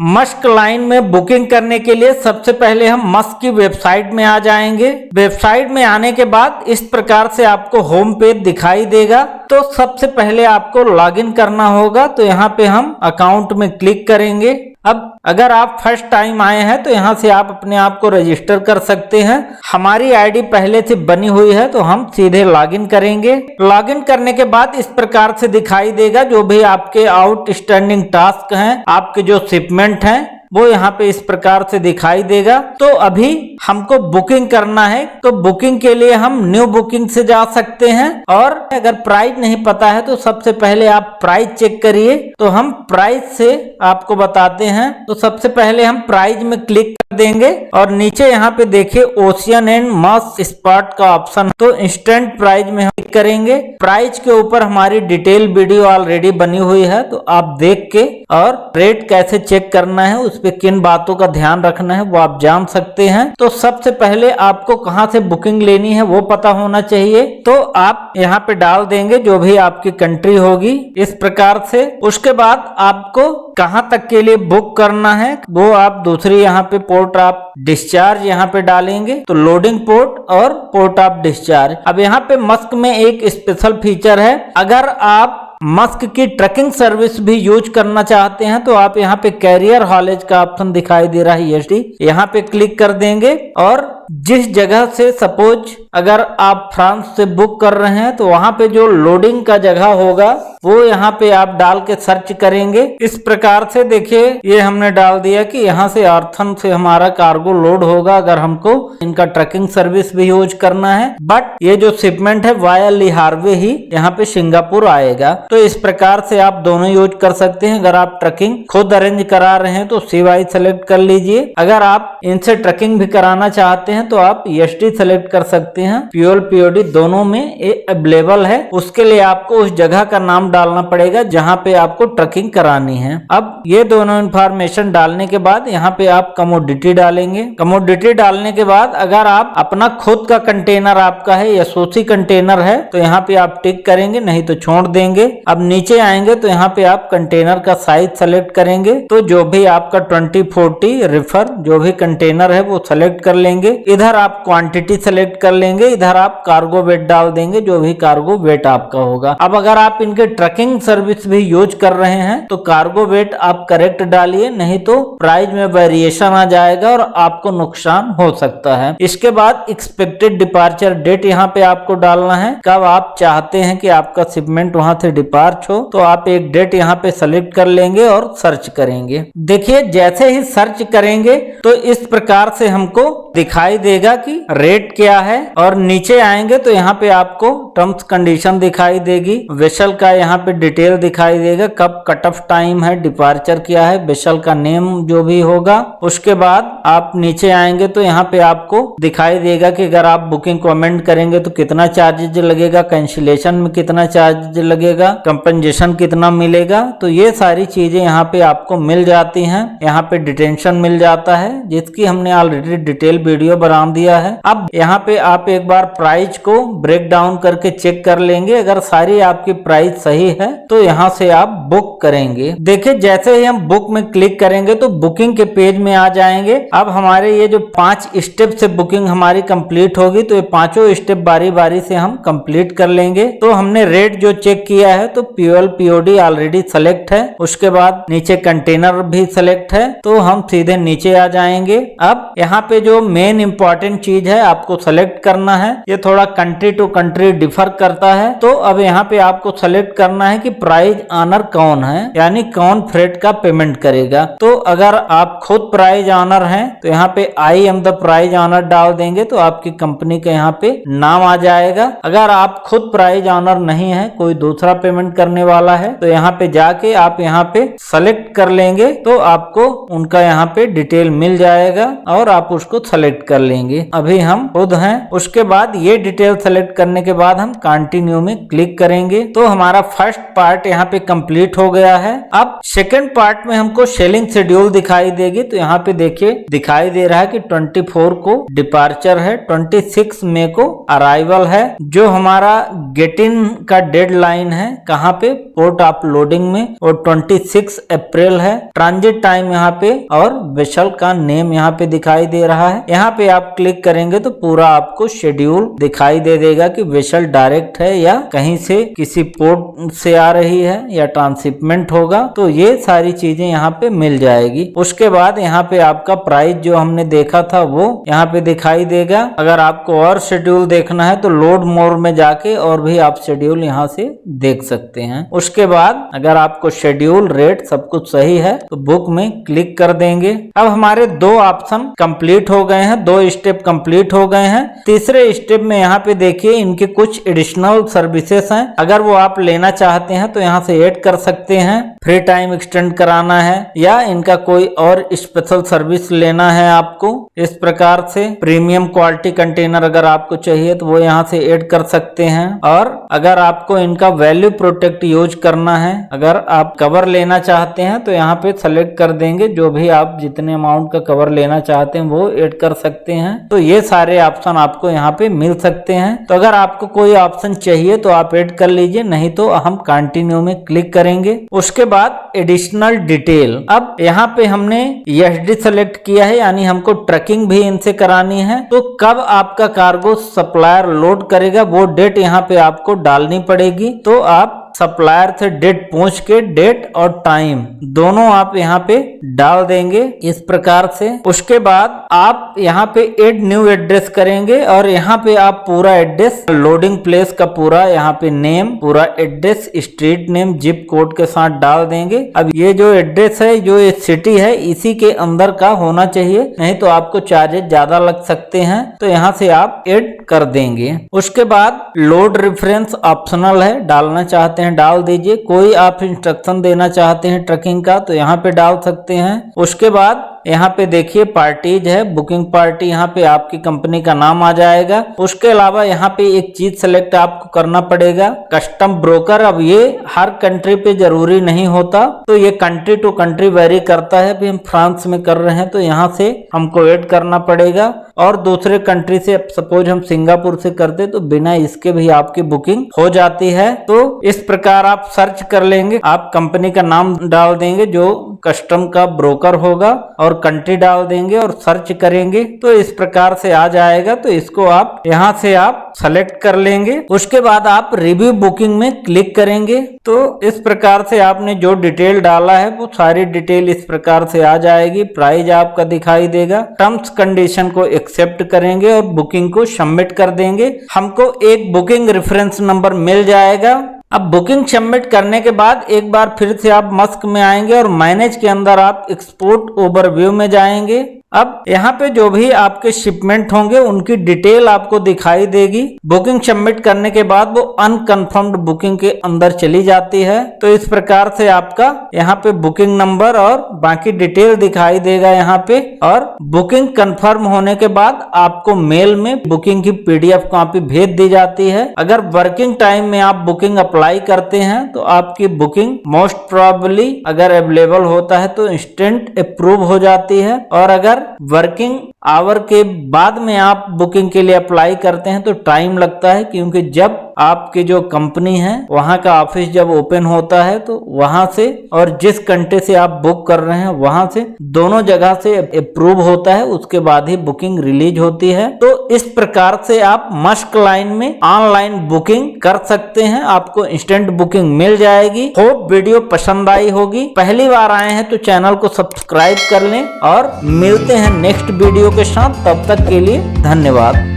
Musk line में booking करने के लिए सबसे पहले हम मस्क की वेबसाइट में आ जाएंगे। वेबसाइट में आने के बाद इस प्रकार से आपको होम पेज दिखाई देगा। तो सबसे पहले आपको लॉगिन करना होगा। तो यहाँ पे हम अकाउंट में क्लिक करेंगे। अब अगर आप फर्स्ट टाइम आए हैं तो यहाँ से आप अपने आप को रजिस्टर कर सकते हैं। हमारी आईडी पहले से बनी हुई है तो हम सीधे लॉगिन करेंगे। लॉगिन करने के बाद इस प्रकार से दिखाई देगा जो भी आपके आउटस्टैंडिंग टास्क हैं, आपके जो शिपमेंट हैं वो यहाँ पे इस प्रकार से दिखाई देगा। तो अभी हमको बुकिंग करना है तो बुकिंग के लिए हम न्यू बुकिंग से जा सकते हैं। और अगर प्राइस नहीं पता है तो सबसे पहले आप प्राइस चेक करिए। तो हम प्राइस से आपको बताते हैं। तो सबसे पहले हम प्राइस में क्लिक कर देंगे और नीचे यहाँ पे देखिए ओशियन एंड मस्क स्पॉट का ऑप्शन, तो इंस्टेंट प्राइस में हम क्लिक करेंगे। प्राइस के ऊपर हमारी डिटेल वीडियो ऑलरेडी बनी हुई है तो आप देख के और रेट कैसे चेक करना है, उस पे किन बातों का ध्यान रखना है वो आप जान सकते हैं। तो सबसे पहले आपको कहां से बुकिंग लेनी है वो पता होना चाहिए। तो आप यहाँ पे डाल देंगे जो भी आपकी कंट्री होगी इस प्रकार से। उसके बाद आपको कहां तक के लिए बुक करना है वो आप दूसरी यहाँ पे पोर्ट ऑफ डिस्चार्ज यहाँ पे डालेंगे। तो लोडिंग पोर्ट और पोर्ट ऑफ डिस्चार्ज। अब यहाँ पे मस्क में एक स्पेशल फीचर है। अगर आप मस्क की ट्रैकिंग सर्विस भी यूज करना चाहते हैं तो आप यहाँ पे कैरियर हॉलेज का ऑप्शन दिखाई दे रहा है ESD, यहाँ पे क्लिक कर देंगे। और जिस जगह से सपोज अगर आप फ्रांस से बुक कर रहे हैं तो वहां पे जो लोडिंग का जगह होगा वो यहाँ पे आप डाल के सर्च करेंगे। इस प्रकार से देखिए ये हमने डाल दिया कि यहाँ से आर्थन से हमारा कार्गो लोड होगा अगर हमको इनका ट्रैकिंग सर्विस भी यूज करना है। बट ये जो शिपमेंट है वाया ली हार्वे ही यहाँ पे सिंगापुर आएगा। तो इस प्रकार से आप दोनों यूज कर सकते हैं। अगर आप ट्रैकिंग खुद अरेंज करा रहे हैं तो CY सेलेक्ट कर लीजिए। अगर आप इनसे ट्रैकिंग भी कराना चाहते हैं तो आप ESD सेलेक्ट कर सकते हैं। फ्यूल POD दोनों में अवेलेबल है। उसके लिए आपको उस जगह का नाम डालना पड़ेगा जहां पे आपको ट्रैकिंग करानी है। अब ये दोनों इंफॉर्मेशन डालने के बाद यहाँ पे आप कमोडिटी डालेंगे। कमोडिटी डालने के बाद अगर आप अपना खुद का कंटेनर आपका है या SOC कंटेनर है तो यहाँ पे आप टिक करेंगे, नहीं तो छोड़ देंगे। अब नीचे आएंगे तो यहाँ पे आप कंटेनर का साइज सेलेक्ट करेंगे। तो जो भी आपका 2040 रिफर जो भी कंटेनर है वो सेलेक्ट कर लेंगे। इधर आप क्वांटिटी सेलेक्ट कर लेंगे, इधर आप कार्गो वेट डाल देंगे जो भी कार्गो वेट आपका होगा। अब अगर आप इनके ट्रैकिंग सर्विस भी यूज कर रहे हैं तो कार्गो वेट आप करेक्ट डालिए, नहीं तो प्राइस में वेरिएशन आ जाएगा और आपको नुकसान हो सकता है। इसके बाद एक्सपेक्टेड डिपार्चर डेट यहाँ पे आपको डालना है। कब आप चाहते हैं कि आपका शिपमेंट वहां से डिपार्च हो तो आप एक डेट यहाँ पे सेलेक्ट कर लेंगे और सर्च करेंगे। देखिए जैसे ही सर्च करेंगे तो इस प्रकार से हमको दिखाई देगा कि रेट क्या है। और नीचे आएंगे तो यहाँ पे आपको टर्म्स कंडीशन दिखाई देगी। वेसल का यहाँ पे डिटेल दिखाई देगा, कब कट ऑफ टाइम है, डिपार्चर क्या है, वेसल का नेम जो भी होगा। उसके बाद आप नीचे आएंगे तो यहाँ पे आपको दिखाई देगा कि अगर आप बुकिंग कमेंट करेंगे तो कितना चार्जेज लगेगा, कैंसिलेशन में कितना चार्ज लगेगा, कंपनसेशन कितना मिलेगा। तो ये सारी चीजें यहाँ पे आपको मिल जाती हैं। यहाँ पे डिटेंशन मिल जाता है जिसकी हमने ऑलरेडी डिटेल वीडियो बना दिया है। अब यहाँ पे आप एक बार प्राइस को ब्रेक डाउन करके चेक कर लेंगे। अगर सारी आपकी प्राइस सही है तो यहाँ से आप बुक करेंगे। देखिए जैसे ही हम बुक में क्लिक करेंगे तो बुकिंग के पेज में आ जाएंगे। अब हमारे ये जो 5 स्टेप से बुकिंग हमारी कंप्लीट होगी तो ये पांचों स्टेप बारी बारी से हम कंप्लीट कर लेंगे। तो हमने रेट जो चेक किया है तो फ्यूल POD ऑलरेडी सेलेक्ट है। उसके बाद नीचे कंटेनर भी सेलेक्ट है तो हम सीधे नीचे आ जाएंगे। अब यहाँ पे जो मेन इंपॉर्टेंट चीज है आपको सेलेक्ट करना है। ये थोड़ा कंट्री टू कंट्री डिफर करता है। तो अब यहाँ पे आपको सेलेक्ट करना है कि प्राइस ऑनर कौन है, यानी कौन फ्रेट का पेमेंट करेगा। तो अगर आप खुद प्राइस ऑनर हैं तो यहाँ पे I am the price honour डाल देंगे तो आपकी कंपनी का यहाँ पे नाम आ जाएगा। अगर आप खुद प्राइस ऑनर नहीं है, कोई दूसरा पेमेंट करने वाला है तो यहाँ पे जाके आप यहाँ पे सेलेक्ट कर लेंगे तो आपको उनका यहाँ पे डिटेल मिल जाएगा और आप उसको सेलेक्ट कर लेंगे। अभी हम खुद हैं। उसके बाद ये डिटेल सेलेक्ट करने के बाद हम कंटिन्यू में क्लिक करेंगे तो हमारा फर्स्ट पार्ट यहाँ पे कंप्लीट हो गया है। अब सेकंड पार्ट में हमको सेलिंग शेड्यूल दिखाई देगी। तो यहाँ पे देखिए दिखाई दे रहा है कि 24 को डिपार्चर है, 26 मई को अराइवल है। जो हमारा गेट इन का डेडलाइन है कहाँ पे, पोर्ट ऑफ लोडिंग में, और 26 अप्रैल है। ट्रांजिट टाइम यहाँ पे और वेसल का नेम यहाँ पे दिखाई दे रहा है। यहाँ पे आप क्लिक करेंगे तो पूरा आपको शेड्यूल दिखाई दे देगा कि वेसल डायरेक्ट है या कहीं से किसी पोर्ट से आ रही है या ट्रांसशिपमेंट होगा। तो ये सारी चीजें यहाँ पे मिल जाएगी। उसके बाद यहाँ पे आपका प्राइस जो हमने देखा था वो यहाँ पे दिखाई देगा। अगर आपको और शेड्यूल देखना है तो लोड मोर में जाके और भी आप शेड्यूल यहाँ से देख सकते हैं। उसके बाद अगर आपको शेड्यूल रेट सब कुछ सही है तो बुक में क्लिक कर देंगे। अब हमारे 2 ऑप्शन कंप्लीट हो गए हैं, 2 स्टेप कंप्लीट हो गए हैं। तीसरे स्टेप में यहाँ पे देखिए इनके कुछ एडिशनल सर्विसेज हैं। अगर वो आप लेना चाहते हैं तो यहाँ से ऐड कर सकते हैं। फ्री टाइम एक्सटेंड कराना है या इनका कोई और स्पेशल सर्विस लेना है आपको, इस प्रकार से प्रीमियम क्वालिटी कंटेनर अगर आपको चाहिए तो वो यहाँ से ऐड कर सकते हैं। और अगर आपको इनका वैल्यू प्रोटेक्ट यूज करना है, अगर आप कवर लेना चाहते हैं तो यहाँ पे सेलेक्ट कर देंगे। जो भी आप जितने अमाउंट का कवर लेना चाहते हैं वो ऐड कर सकते हैं। तो ये सारे ऑप्शन आपको यहाँ पे मिल सकते हैं। तो अगर आपको कोई ऑप्शन चाहिए तो आप ऐड कर लीजिए, नहीं तो हम कंटिन्यू में क्लिक करेंगे। उसके बाद एडिशनल डिटेल, अब यहाँ पे हमने एसडी सेलेक्ट किया है, यानी हमको ट्रैकिंग भी इनसे करानी है। तो कब आपका कार्गो सप्लायर लोड करेगा वो डेट यहाँ पे आपको डालनी पड़ेगी। तो आप सप्लायर से डेट पूछ के डेट और टाइम दोनों आप यहाँ पे डाल देंगे इस प्रकार से। उसके बाद आप यहाँ पे ऐड न्यू एड्रेस करेंगे और यहाँ पे आप पूरा एड्रेस, लोडिंग प्लेस का पूरा यहाँ पे नेम, पूरा address, street name, zip code के साथ डाल देंगे। अब ये जो एड्रेस है, जो ये सिटी है, इसी के अंदर का होना चाहिए, नहीं तो आपको चार्जेस ज्यादा लग सकते हैं। तो यहाँ से आप ऐड कर देंगे। उसके बाद लोड रेफरेंस ऑप्शनल है, डालना चाहते हैं डाल दीजिए। कोई आप इंस्ट्रक्शन देना चाहते हैं ट्रैकिंग का तो यहाँ पे डाल सकते हैं। उसके बाद यहाँ पे देखिए पार्टीज है, बुकिंग पार्टी, यहाँ पे आपकी कंपनी का नाम आ जाएगा। उसके अलावा यहाँ पे एक चीज सेलेक्ट आपको करना पड़ेगा, कस्टम ब्रोकर। अब ये हर कंट्री पे जरूरी नहीं होता, तो ये कंट्री टू कंट्री वेरी करता है। अभी हम फ्रांस में कर रहे हैं तो यहाँ से हमको ऐड करना पड़ेगा। और दूसरे कंट्री से सपोज हम सिंगापुर से करते तो बिना इसके भी आपकी बुकिंग हो जाती है। तो इस प्रकार आप सर्च कर लेंगे, आप कंपनी का नाम डाल देंगे जो कस्टम का ब्रोकर होगा और कंट्री डाल देंगे और सर्च करेंगे तो इस प्रकार से आ जाएगा। तो इसको आप यहाँ से आप सेलेक्ट कर लेंगे। उसके बाद आप रिव्यू बुकिंग में क्लिक करेंगे। तो इस प्रकार से आपने जो डिटेल डाला है वो सारी डिटेल इस प्रकार से आ जाएगी। प्राइस आपका दिखाई देगा, टर्म्स कंडीशन को एक्सेप्ट करेंगे और बुकिंग को सबमिट कर देंगे। हमको एक बुकिंग रेफरेंस नंबर मिल जाएगा। अब बुकिंग सबमिट करने के बाद एक बार फिर से आप मस्क में आएंगे और मैनेज के अंदर आप एक्सपोर्ट ओवरव्यू में जाएंगे। अब यहाँ पे जो भी आपके शिपमेंट होंगे उनकी डिटेल आपको दिखाई देगी। बुकिंग सबमिट करने के बाद वो अनकंफर्म्ड बुकिंग के अंदर चली जाती है। तो इस प्रकार से आपका यहाँ पे बुकिंग नंबर और बाकी डिटेल दिखाई देगा यहाँ पे। और बुकिंग कंफर्म होने के बाद आपको मेल में बुकिंग की PDF कॉपी भेज दी जाती है। अगर वर्किंग टाइम में आप बुकिंग अप्लाई करते हैं तो आपकी बुकिंग मोस्ट प्रोबेबली अगर अवेलेबल होता है तो इंस्टेंट अप्रूव हो जाती है। और अगर वर्किंग आवर के बाद में आप बुकिंग के लिए अप्लाई करते हैं तो टाइम लगता है, क्योंकि जब आपकी जो कंपनी है वहां का ऑफिस जब ओपन होता है तो वहां से और जिस कंट्री से आप बुक कर रहे हैं वहां से दोनों जगह से अप्रूव होता है, उसके बाद ही बुकिंग रिलीज होती है। तो इस प्रकार से आप मस्क लाइन में ऑनलाइन बुकिंग कर सकते हैं, आपको इंस्टेंट बुकिंग मिल जाएगी। होप वीडियो पसंद आई होगी। पहली बार आए हैं तो चैनल को सब्सक्राइब कर लें और मिलते हैं नेक्स्ट वीडियो के साथ। तब तक के लिए धन्यवाद।